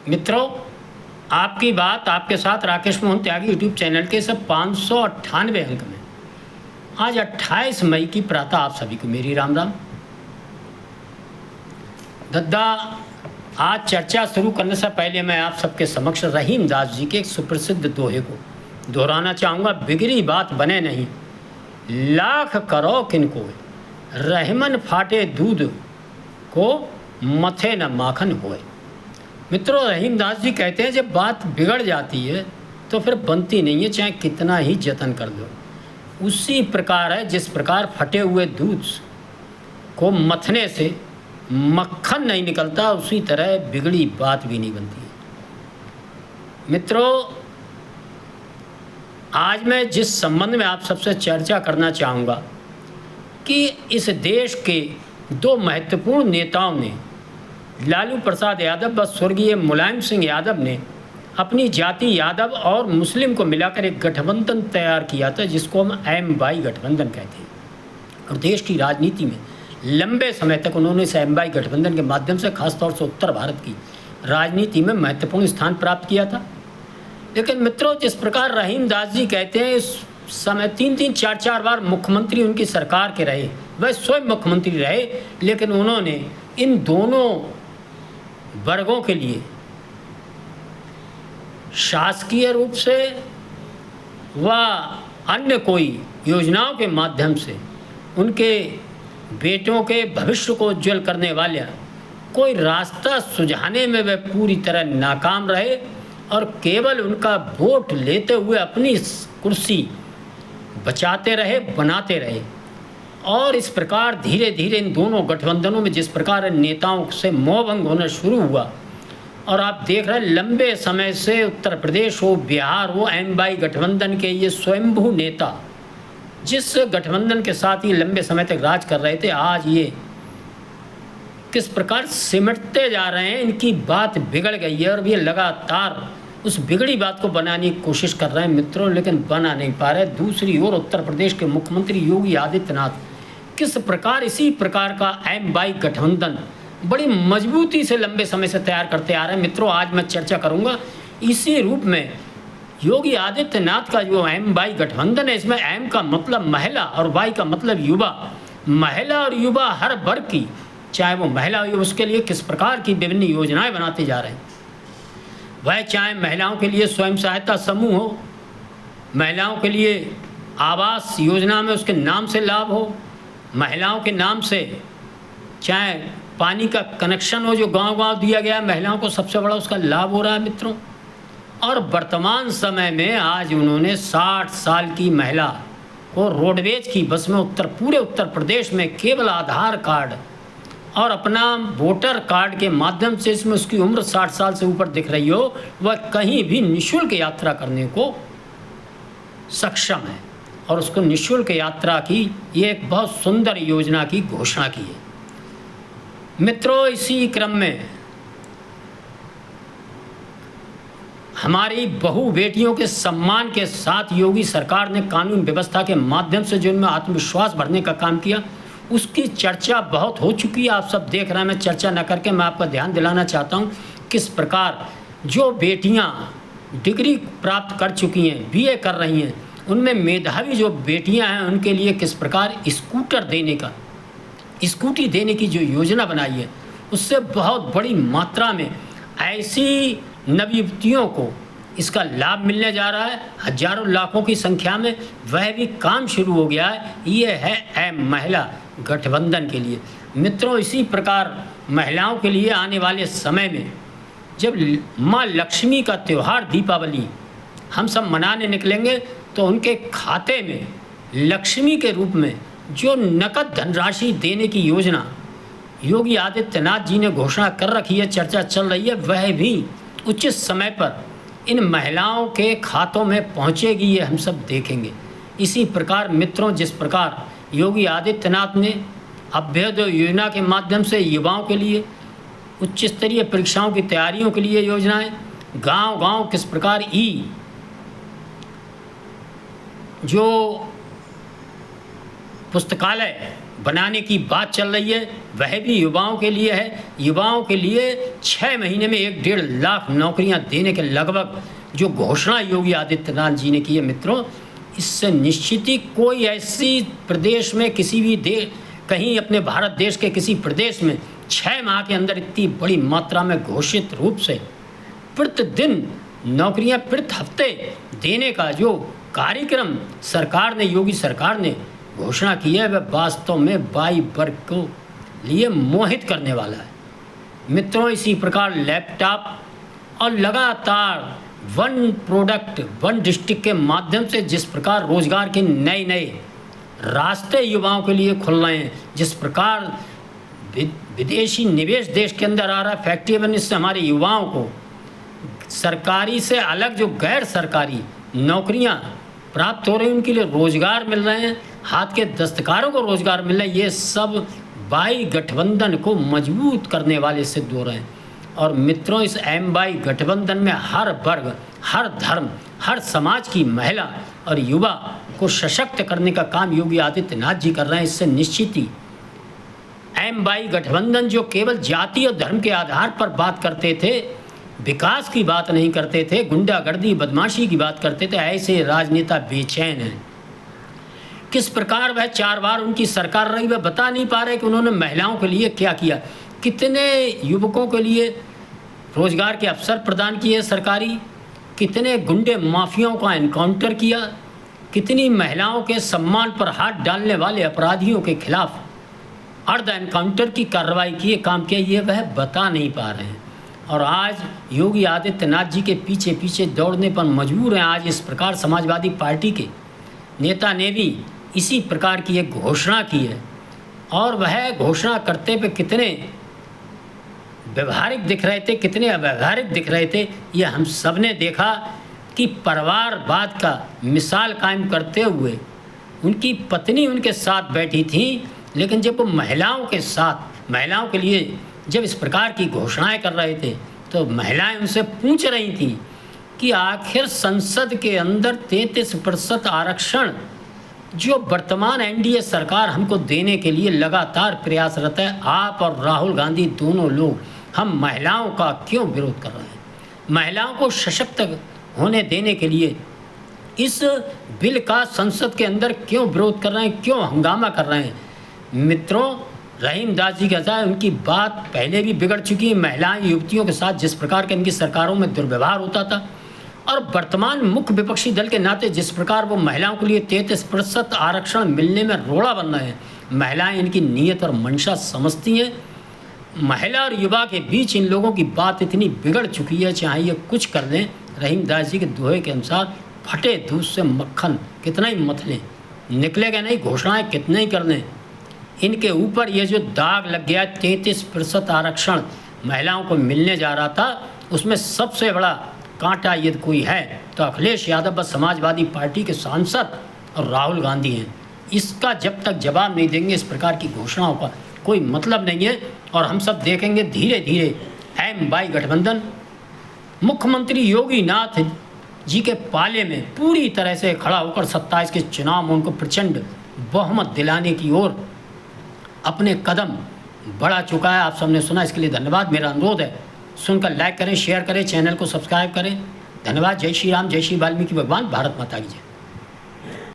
मित्रों, आपकी बात आपके साथ राकेश मोहन त्यागी यूट्यूब चैनल के सब 598 अंक में आज 28 मई की प्रातः आप सभी को मेरी राम राम। गद्दा, आज चर्चा शुरू करने से पहले मैं आप सबके समक्ष रहीम दास जी के एक सुप्रसिद्ध दोहे को दोहराना चाहूँगा। बिगड़ी बात बने नहीं, लाख करो किनको, रहमन फाटे दूध को मथे न माखन होए। मित्रों, रहीम दास जी कहते हैं जब बात बिगड़ जाती है तो फिर बनती नहीं है, चाहे कितना ही जतन कर दो। उसी प्रकार है जिस प्रकार फटे हुए दूध को मथने से मक्खन नहीं निकलता, उसी तरह बिगड़ी बात भी नहीं बनती है। मित्रों, आज मैं जिस संबंध में आप सबसे चर्चा करना चाहूँगा कि इस देश के दो महत्वपूर्ण नेताओं ने, लालू प्रसाद यादव व स्वर्गीय मुलायम सिंह यादव ने अपनी जाति यादव और मुस्लिम को मिलाकर एक गठबंधन तैयार किया था जिसको हम एम-वाई गठबंधन कहते हैं। और देश की राजनीति में लंबे समय तक उन्होंने इस एम-वाई गठबंधन के माध्यम से खासतौर से उत्तर भारत की राजनीति में महत्वपूर्ण स्थान प्राप्त किया था। लेकिन मित्रों, जिस प्रकार रहीम दास जी कहते हैं, इस समय 3-4 बार मुख्यमंत्री उनकी सरकार के रहे, वह स्वयं मुख्यमंत्री रहे, लेकिन उन्होंने इन दोनों वर्गों के लिए शासकीय रूप से व अन्य कोई योजनाओं के माध्यम से उनके बेटों के भविष्य को उज्जवल करने वाले कोई रास्ता सुझाने में वे पूरी तरह नाकाम रहे और केवल उनका वोट लेते हुए अपनी कुर्सी बचाते रहे, बनाते रहे। और इस प्रकार धीरे धीरे इन दोनों गठबंधनों में जिस प्रकार नेताओं से मोहभंग होना शुरू हुआ, और आप देख रहे हैं लंबे समय से उत्तर प्रदेश हो, बिहार हो, एम-वाई गठबंधन के ये स्वयंभू नेता जिस गठबंधन के साथ ही लंबे समय तक राज कर रहे थे, आज ये किस प्रकार सिमटते जा रहे हैं। इनकी बात बिगड़ गई है और ये लगातार उस बिगड़ी बात को बनाने की कोशिश कर रहे हैं मित्रों, लेकिन बना नहीं पा रहे। दूसरी ओर उत्तर प्रदेश के मुख्यमंत्री योगी आदित्यनाथ किस प्रकार इसी प्रकार का एम-वाई गठबंधन बड़ी मजबूती से लंबे समय से तैयार करते आ रहे हैं। मित्रों, आज मैं चर्चा करूंगा इसी रूप में योगी आदित्यनाथ का जो एम-वाई गठबंधन है, इसमें एम का मतलब महिला और वाई का मतलब युवा। महिला और युवा हर वर्ग की, चाहे वो महिला हो, उसके लिए किस प्रकार की विभिन्न योजनाएं बनाते जा रहे हैं। वह चाहे महिलाओं के लिए स्वयं सहायता समूह हो, महिलाओं के लिए आवास योजना में उसके नाम से लाभ हो, महिलाओं के नाम से चाहे पानी का कनेक्शन हो जो गांव-गांव दिया गया है, महिलाओं को सबसे बड़ा उसका लाभ हो रहा है मित्रों। और वर्तमान समय में आज उन्होंने 60 साल की महिला को रोडवेज की बस में पूरे उत्तर प्रदेश में केवल आधार कार्ड और अपना वोटर कार्ड के माध्यम से, इसमें उसकी उम्र 60 साल से ऊपर दिख रही हो, वह कहीं भी निःशुल्क यात्रा करने को सक्षम है। और उसको निःशुल्क यात्रा की ये एक बहुत सुंदर योजना की घोषणा की है। मित्रों, इसी क्रम में हमारी बहु बेटियों के सम्मान के साथ योगी सरकार ने कानून व्यवस्था के माध्यम से जो उनमें आत्मविश्वास भरने का काम किया, उसकी चर्चा बहुत हो चुकी है। आप सब देख रहे हैं, मैं चर्चा न करके मैं आपका ध्यान दिलाना चाहता हूँ किस प्रकार जो बेटियाँ डिग्री प्राप्त कर चुकी हैं, बीए कर रही हैं, उनमें मेधावी जो बेटियां हैं उनके लिए किस प्रकार स्कूटी देने की जो योजना बनाई है, उससे बहुत बड़ी मात्रा में ऐसी नवयुवतियों को इसका लाभ मिलने जा रहा है। हजारों लाखों की संख्या में वह भी काम शुरू हो गया है। ये है एम महिला गठबंधन के लिए। मित्रों, इसी प्रकार महिलाओं के लिए आने वाले समय में जब माँ लक्ष्मी का त्यौहार दीपावली हम सब मनाने निकलेंगे, तो उनके खाते में लक्ष्मी के रूप में जो नकद धनराशि देने की योजना योगी आदित्यनाथ जी ने घोषणा कर रखी है, चर्चा चल रही है, वह भी उचित समय पर इन महिलाओं के खातों में पहुंचेगी, ये हम सब देखेंगे। इसी प्रकार मित्रों, जिस प्रकार योगी आदित्यनाथ ने अभ्युदय योजना के माध्यम से युवाओं के लिए उच्च स्तरीय परीक्षाओं की तैयारियों के लिए योजनाएं, गांव-गांव किस प्रकार जो पुस्तकालय बनाने की बात चल रही है, वह भी युवाओं के लिए है। युवाओं के लिए 6 महीने में 1-1.5 लाख नौकरियां देने के लगभग जो घोषणा योगी आदित्यनाथ जी ने की है मित्रों, इससे निश्चित ही कोई ऐसी प्रदेश में किसी भी कहीं अपने भारत देश के किसी प्रदेश में 6 माह के अंदर इतनी बड़ी मात्रा में घोषित रूप से प्रतिदिन नौकरियां प्रति हफ्ते देने का जो कार्यक्रम सरकार ने, योगी सरकार ने घोषणा की है, वह वास्तव में बाई वर्ग को लिए मोहित करने वाला है मित्रों। इसी प्रकार लैपटॉप और लगातार वन प्रोडक्ट वन डिस्ट्रिक्ट के माध्यम से जिस प्रकार रोजगार के नए नए रास्ते युवाओं के लिए खुल रहे हैं, जिस प्रकार विदेशी निवेश देश के अंदर आ रहा है, फैक्ट्री बनने से हमारे युवाओं को सरकारी से अलग जो गैर सरकारी नौकरियां प्राप्त हो रही हैं, उनके लिए रोजगार मिल रहे हैं, हाथ के दस्तकारों को रोजगार मिल रहे हैं, ये सब बाई गठबंधन को मजबूत करने वाले सिद्ध हो रहे हैं। और मित्रों, इस एम बाई गठबंधन में हर वर्ग, हर धर्म, हर समाज की महिला और युवा को सशक्त करने का काम योगी आदित्यनाथ जी कर रहे हैं। इससे निश्चित ही एम बाई गठबंधन जो केवल जाति और धर्म के आधार पर बात करते थे, विकास की बात नहीं करते थे, गुंडागर्दी बदमाशी की बात करते थे, ऐसे राजनेता बेचैन हैं। किस प्रकार वह 4 बार उनकी सरकार रही, वह बता नहीं पा रहे कि उन्होंने महिलाओं के लिए क्या किया, कितने युवकों के लिए रोजगार के अवसर प्रदान किए सरकारी, कितने गुंडे माफियाओं का एनकाउंटर किया, कितनी महिलाओं के सम्मान पर हाथ डालने वाले अपराधियों के खिलाफ अर्ध एनकाउंटर की कार्रवाई किए, काम किया, ये वह बता नहीं पा रहे हैं। और आज योगी आदित्यनाथ जी के पीछे पीछे दौड़ने पर मजबूर हैं। आज इस प्रकार समाजवादी पार्टी के नेता ने भी इसी प्रकार की एक घोषणा की है, और वह घोषणा करते पे कितने व्यवहारिक दिख रहे थे, कितने अव्यवहारिक दिख रहे थे, ये हम सब ने देखा कि परिवारवाद का मिसाल कायम करते हुए उनकी पत्नी उनके साथ बैठी थी, लेकिन जब वो महिलाओं के साथ, महिलाओं के लिए जब इस प्रकार की घोषणाएं कर रहे थे, तो महिलाएं उनसे पूछ रही थी कि आखिर संसद के अंदर 33% आरक्षण जो वर्तमान एनडीए सरकार हमको देने के लिए लगातार प्रयासरत है, आप और राहुल गांधी दोनों लोग हम महिलाओं का क्यों विरोध कर रहे हैं? महिलाओं को सशक्त होने देने के लिए इस बिल का संसद के अंदर क्यों विरोध कर रहे हैं, क्यों हंगामा कर रहे हैं? मित्रों, रहीम दास जी कहता है उनकी बात पहले भी बिगड़ चुकी है। महिलाएं युवतियों के साथ जिस प्रकार के इनकी सरकारों में दुर्व्यवहार होता था, और वर्तमान मुख्य विपक्षी दल के नाते जिस प्रकार वो महिलाओं के लिए 33% आरक्षण मिलने में रोड़ा बन रहे हैं, महिलाएं इनकी नीयत और मंशा समझती हैं। महिला और युवा के बीच इन लोगों की बात इतनी बिगड़ चुकी है, चाहे ये कुछ कर लें, रहीम दास जी के दोहे के अनुसार फटे दूध से मक्खन कितना ही मथ लें, निकलेगा नहीं, घोषणाएं कितने ही कर लें, इनके ऊपर ये जो दाग लग गया 33% आरक्षण महिलाओं को मिलने जा रहा था, उसमें सबसे बड़ा कांटा यदि कोई है तो अखिलेश यादव व समाजवादी पार्टी के सांसद और राहुल गांधी हैं। इसका जब तक जवाब नहीं देंगे, इस प्रकार की घोषणाओं का कोई मतलब नहीं है। और हम सब देखेंगे धीरे धीरे एम बाई गठबंधन मुख्यमंत्री योगी नाथ जी के पाले में पूरी तरह से खड़ा होकर 27 के चुनाव में उनको प्रचंड बहुमत दिलाने की ओर अपने कदम बढ़ा चुका है। आप सबने सुना, इसके लिए धन्यवाद। मेरा अनुरोध है, सुनकर लाइक करें, शेयर करें, चैनल को सब्सक्राइब करें। धन्यवाद। जय श्री राम, जय श्री वाल्मीकि भगवान, भारत माता की जय।